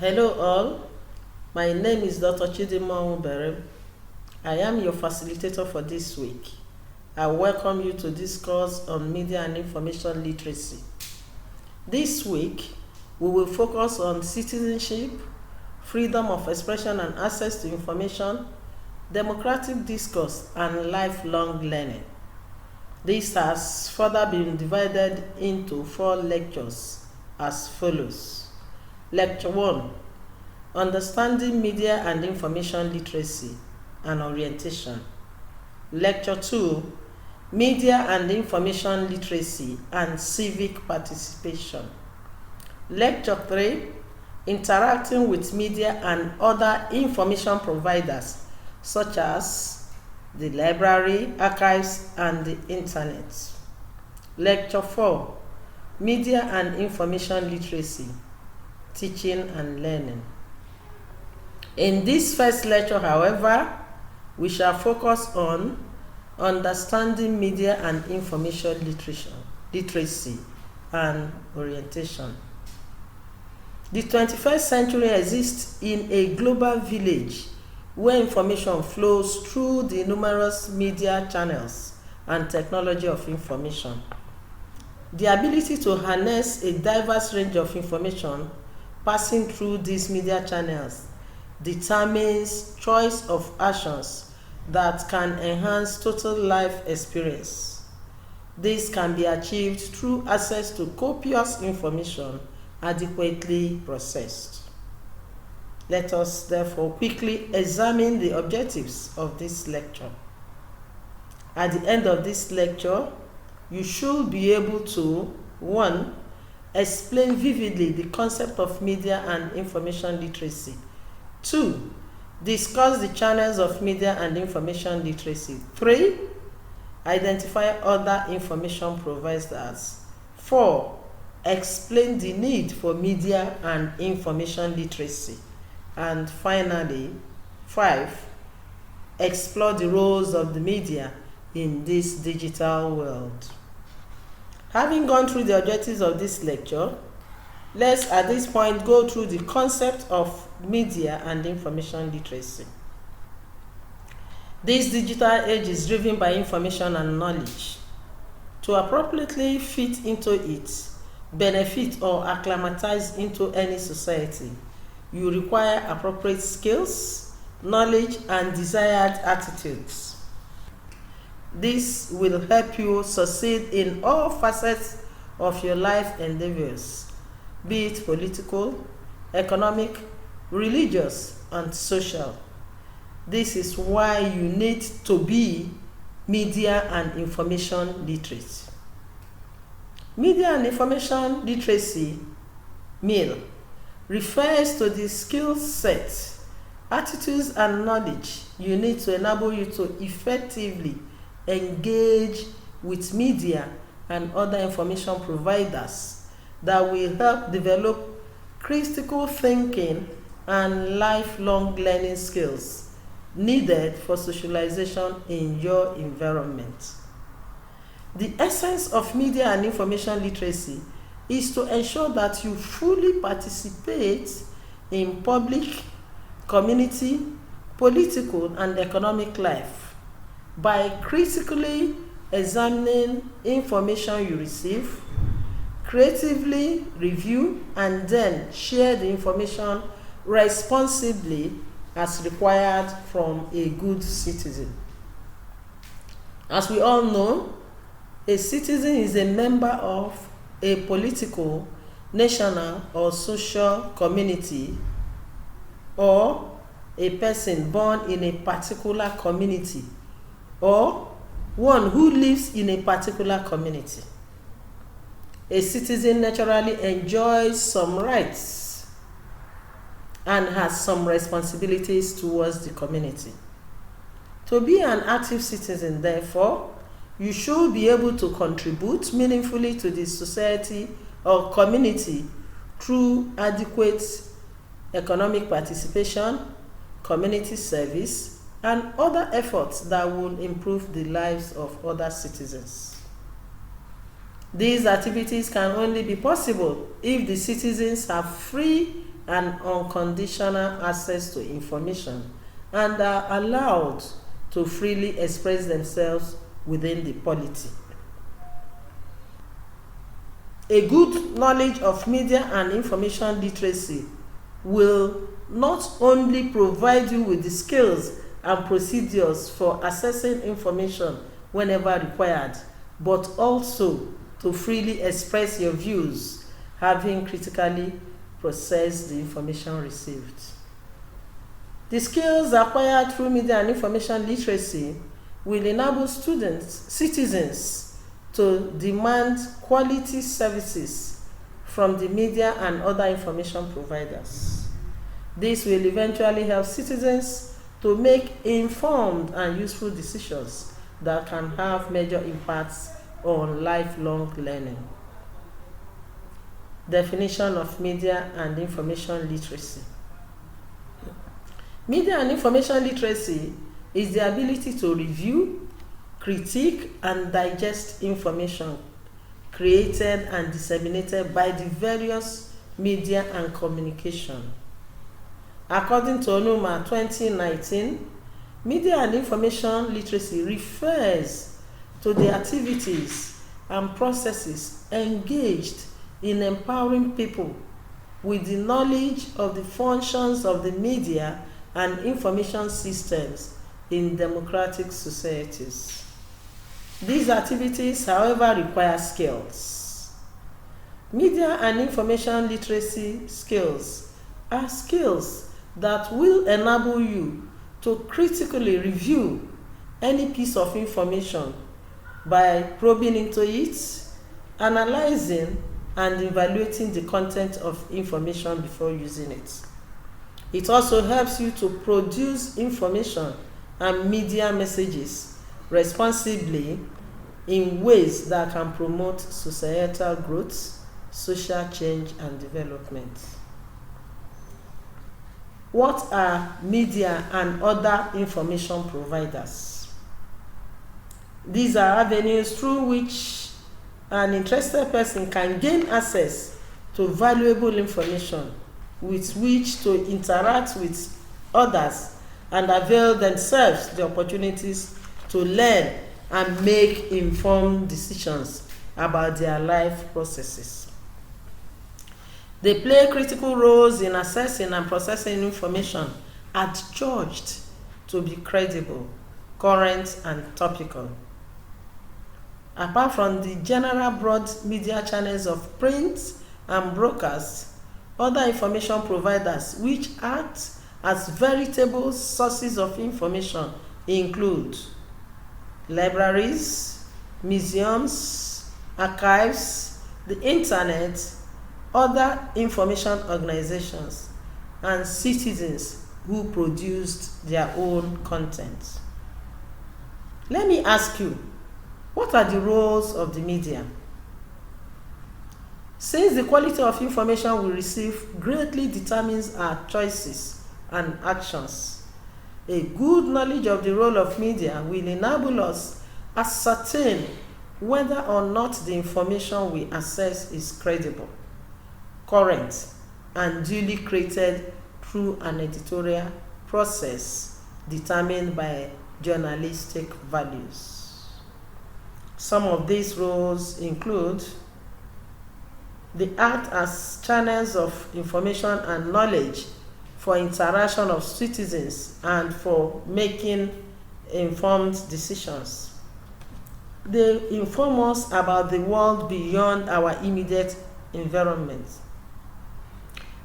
Hello all, my name is Dr. Chidinma Nwubere. I am your facilitator for this week. I welcome you to this course on media and information literacy. This week, we will focus on citizenship, freedom of expression and access to information, democratic discourse, and lifelong learning. This has further been divided into 4 lectures as follows. Lecture 1, Understanding Media and Information Literacy and Orientation. Lecture 2, Media and Information Literacy and Civic Participation. Lecture 3, Interacting with Media and Other Information Providers such as the library, archives, and the internet. Lecture 4, Media and Information Literacy, Teaching and Learning. In this first lecture, however, we shall focus on understanding media and information literacy and orientation. The 21st century exists in a global village where information flows through the numerous media channels and technology of information. The ability to harness a diverse range of information passing through these media channels determines choice of actions that can enhance total life experience. This can be achieved through access to copious information adequately processed. Let us therefore quickly examine the objectives of this lecture. At the end of this lecture, you should be able to 1. Explain vividly the concept of media and information literacy. 2. Discuss the channels of media and information literacy. 3. Identify other information providers. 4. Explain the need for media and information literacy. And finally, 5. Explore the roles of the media in this digital world. Having gone through the objectives of this lecture, let's at this point go through the concept of media and information literacy. This digital age is driven by information and knowledge. To appropriately fit into it, benefit or acclimatize into any society, you require appropriate skills, knowledge, and desired attitudes. This will help you succeed in all facets of your life endeavors, be it political, economic, religious, and social. This is why you need to be media and information literate. Media and information literacy, MEIL, refers to the skill set, attitudes, and knowledge you need to enable you to effectively engage with media and other information providers that will help develop critical thinking and lifelong learning skills needed for socialization in your environment. The essence of media and information literacy is to ensure that you fully participate in public, community, political, and economic life by critically examining information you receive, creatively review, and then share the information responsibly as required from a good citizen. As we all know, a citizen is a member of a political, national, or social community, or a person born in a particular community, or one who lives in a particular community. A citizen naturally enjoys some rights and has some responsibilities towards the community. To be an active citizen, therefore, you should be able to contribute meaningfully to the society or community through adequate economic participation, community service, and other efforts that will improve the lives of other citizens. These activities can only be possible if the citizens have free and unconditional access to information and are allowed to freely express themselves within the polity. A good knowledge of media and information literacy will not only provide you with the skills and procedures for accessing information whenever required, but also to freely express your views, having critically processed the information received. The skills acquired through media and information literacy will enable citizens to demand quality services from the media and other information providers. This will eventually help citizens to make informed and useful decisions that can have major impacts on lifelong learning. Definition of media and information literacy. Media and information literacy is the ability to review, critique, and digest information created and disseminated by the various media and communication. According to ONUMA 2019, media and information literacy refers to the activities and processes engaged in empowering people with the knowledge of the functions of the media and information systems in democratic societies. These activities, however, require skills. Media and information literacy skills are skills that will enable you to critically review any piece of information by probing into it, analyzing and evaluating the content of information before using it. It also helps you to produce information and media messages responsibly in ways that can promote societal growth, social change, and development. What are media and other information providers? These are avenues through which an interested person can gain access to valuable information with which to interact with others and avail themselves the opportunities to learn and make informed decisions about their life processes. They play critical roles in assessing and processing information adjudged to be credible, current, and topical. Apart from the general broad media channels of print and broadcast, other information providers which act as veritable sources of information include libraries, museums, archives, the internet, other information organizations, and citizens who produced their own content. Let me ask you, what are the roles of the media? Since the quality of information we receive greatly determines our choices and actions, a good knowledge of the role of media will enable us ascertain whether or not the information we access is credible, current, and duly created through an editorial process determined by journalistic values. Some of these roles include: they act as channels of information and knowledge for interaction of citizens and for making informed decisions. They inform us about the world beyond our immediate environment.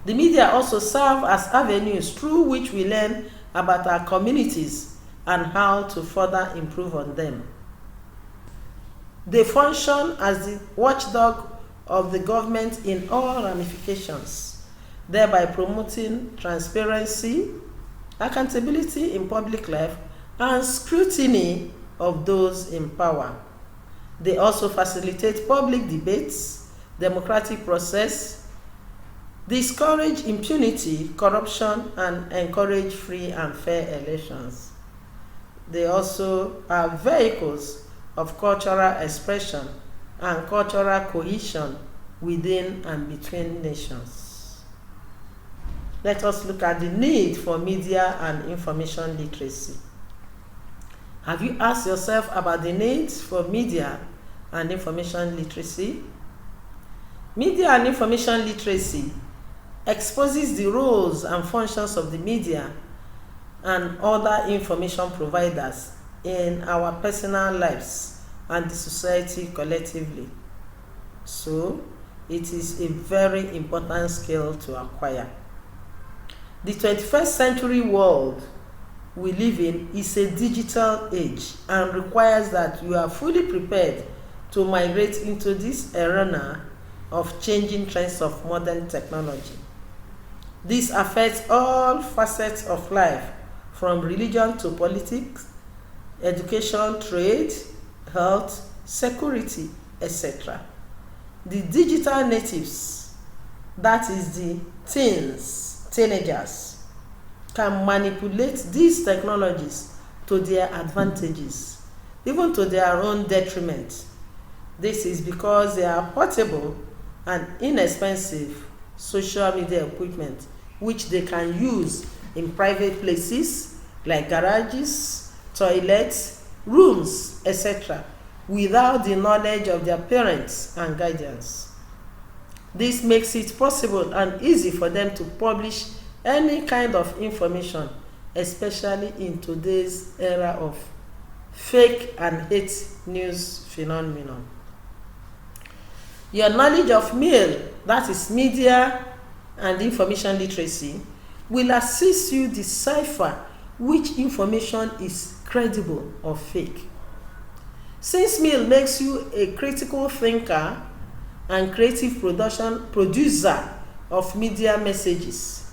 The media also serve as avenues through which we learn about our communities and how to further improve on them. They function as the watchdog of the government in all ramifications, thereby promoting transparency, accountability in public life, and scrutiny of those in power. They also facilitate public debates, democratic process, discourage impunity, corruption, and encourage free and fair elections. They also are vehicles of cultural expression and cultural cohesion within and between nations. let us look at the need for media and information literacy. Have you asked yourself about the needs for media and information literacy? Media and information literacy exposes the roles and functions of the media and other information providers in our personal lives and the society collectively. So, it is a very important skill to acquire. The 21st century world we live in is a digital age and requires that you are fully prepared to migrate into this arena of changing trends of modern technology. This affects all facets of life, from religion to politics, education, trade, health, security, etc. The digital natives, that is the teenagers, can manipulate these technologies to their advantages, even to their own detriment. This is because they are portable and inexpensive social media equipment which they can use in private places like garages, toilets, rooms, etc., without the knowledge of their parents and guardians. This makes it possible and easy for them to publish any kind of information, especially in today's era of fake and hate news phenomenon. Your knowledge of that is media and information literacy, will assist you decipher which information is credible or fake. Since MEAL makes you a critical thinker and creative producer of media messages,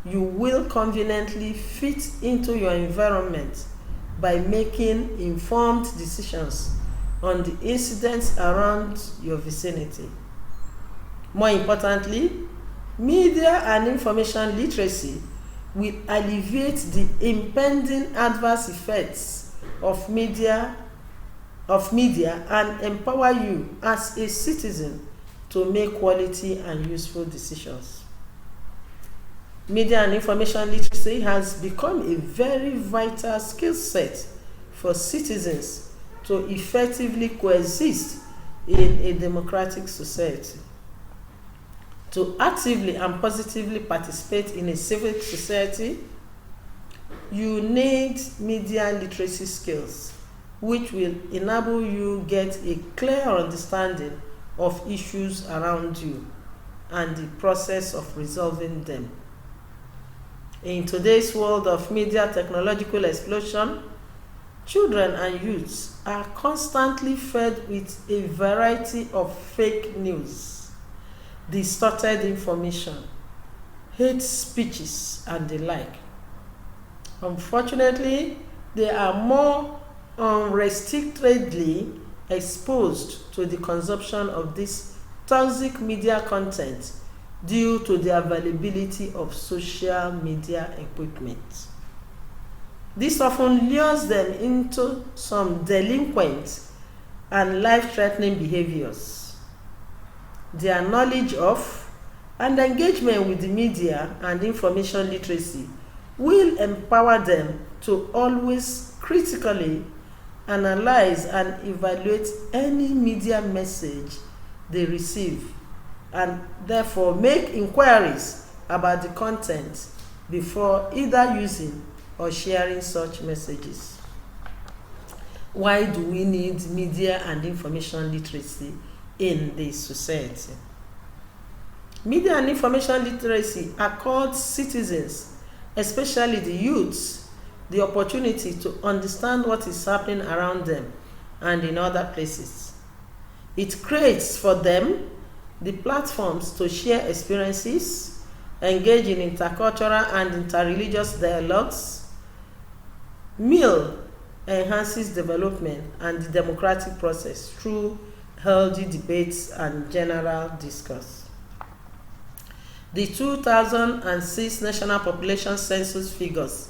you will conveniently fit into your environment by making informed decisions on the incidents around your vicinity. More importantly, media and information literacy will alleviate the impending adverse effects of media and empower you as a citizen to make quality and useful decisions. Media and information literacy has become a very vital skill set for citizens to effectively coexist in a democratic society. To actively and positively participate in a civic society, you need media literacy skills, which will enable you get a clear understanding of issues around you and the process of resolving them. In today's world of media technological explosion, children and youths are constantly fed with a variety of fake news, distorted information, hate speeches, and the like. Unfortunately, they are more unrestrictedly exposed to the consumption of this toxic media content due to the availability of social media equipment. This often lures them into some delinquent and life-threatening behaviors. Their knowledge of and engagement with the media and information literacy will empower them to always critically analyze and evaluate any media message they receive, and therefore make inquiries about the content before either using or sharing such messages. Why do we need media and information literacy in this society? Media and information literacy accords citizens, especially the youths, the opportunity to understand what is happening around them and in other places. It creates for them the platforms to share experiences, engage in intercultural and interreligious dialogues. MEAL enhances development and the democratic process through healthy debates and general discourse. The 2006 National Population Census figures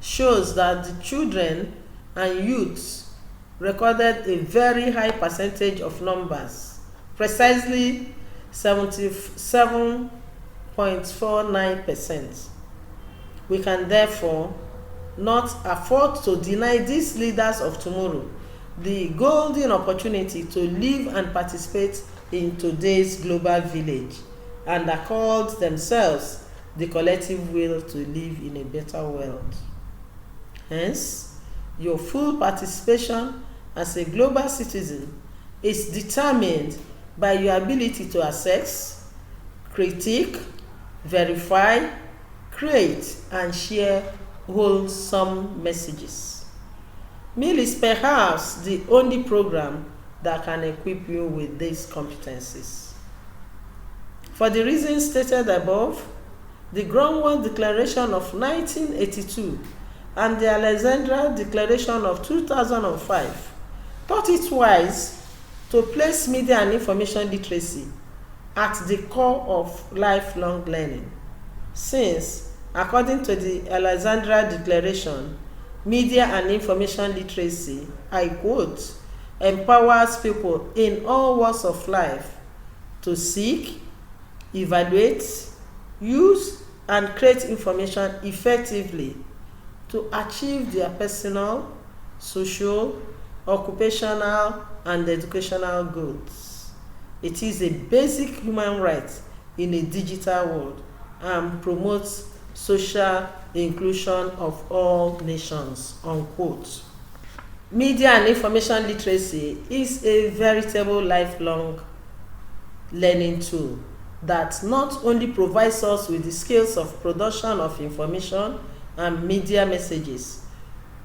shows that the children and youths recorded a very high percentage of numbers, precisely 77% 0.49%. We can therefore not afford to deny these leaders of tomorrow the golden opportunity to live and participate in today's global village, and accord themselves the collective will to live in a better world. Hence, your full participation as a global citizen is determined by your ability to assess, critique, verify, create, and share wholesome messages. MIL is perhaps the only program that can equip you with these competencies. For the reasons stated above, the Groundwork Declaration of 1982 and the Alexandria Declaration of 2005 thought it wise to place media and information literacy at the core of lifelong learning, since, according to the Alexandria Declaration, media and information literacy, I quote, empowers people in all walks of life to seek, evaluate, use, and create information effectively to achieve their personal, social, occupational, and educational goals. It is a basic human right in a digital world and promotes social inclusion of all nations, unquote. Media and information literacy is a veritable lifelong learning tool that not only provides us with the skills of production of information and media messages,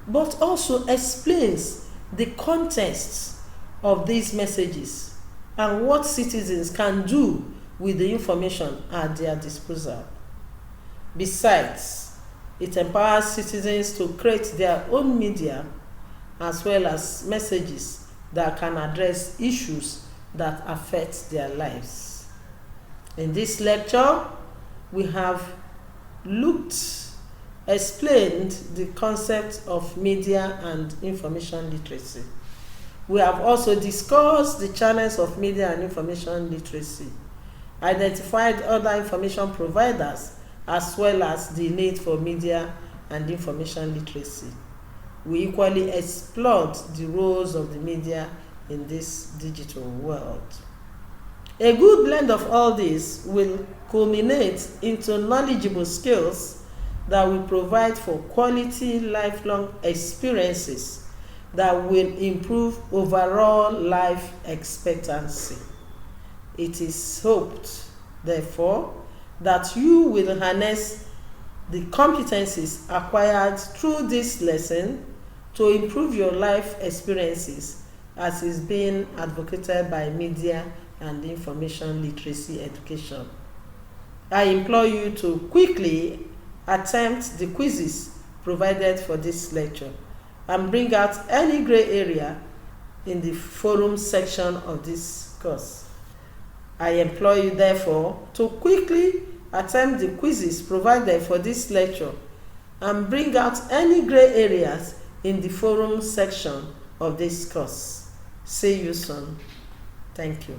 but also explains the context of these messages and what citizens can do with the information at their disposal. Besides, it empowers citizens to create their own media as well as messages that can address issues that affect their lives. In this lecture, we have explained the concept of media and information literacy. We have also discussed the channels of media and information literacy, identified other information providers, as well as the need for media and information literacy. We equally explored the roles of the media in this digital world. A good blend of all this will culminate into knowledgeable skills that will provide for quality lifelong experiences that will improve overall life expectancy. It is hoped, therefore, that you will harness the competencies acquired through this lesson to improve your life experiences, as is being advocated by media and information literacy education. I implore you to quickly attempt the quizzes provided for this lecture and bring out any gray area in the forum section of this course. I implore you, therefore, to quickly attempt the quizzes provided for this lecture and bring out any gray areas in the forum section of this course. See you soon. Thank you.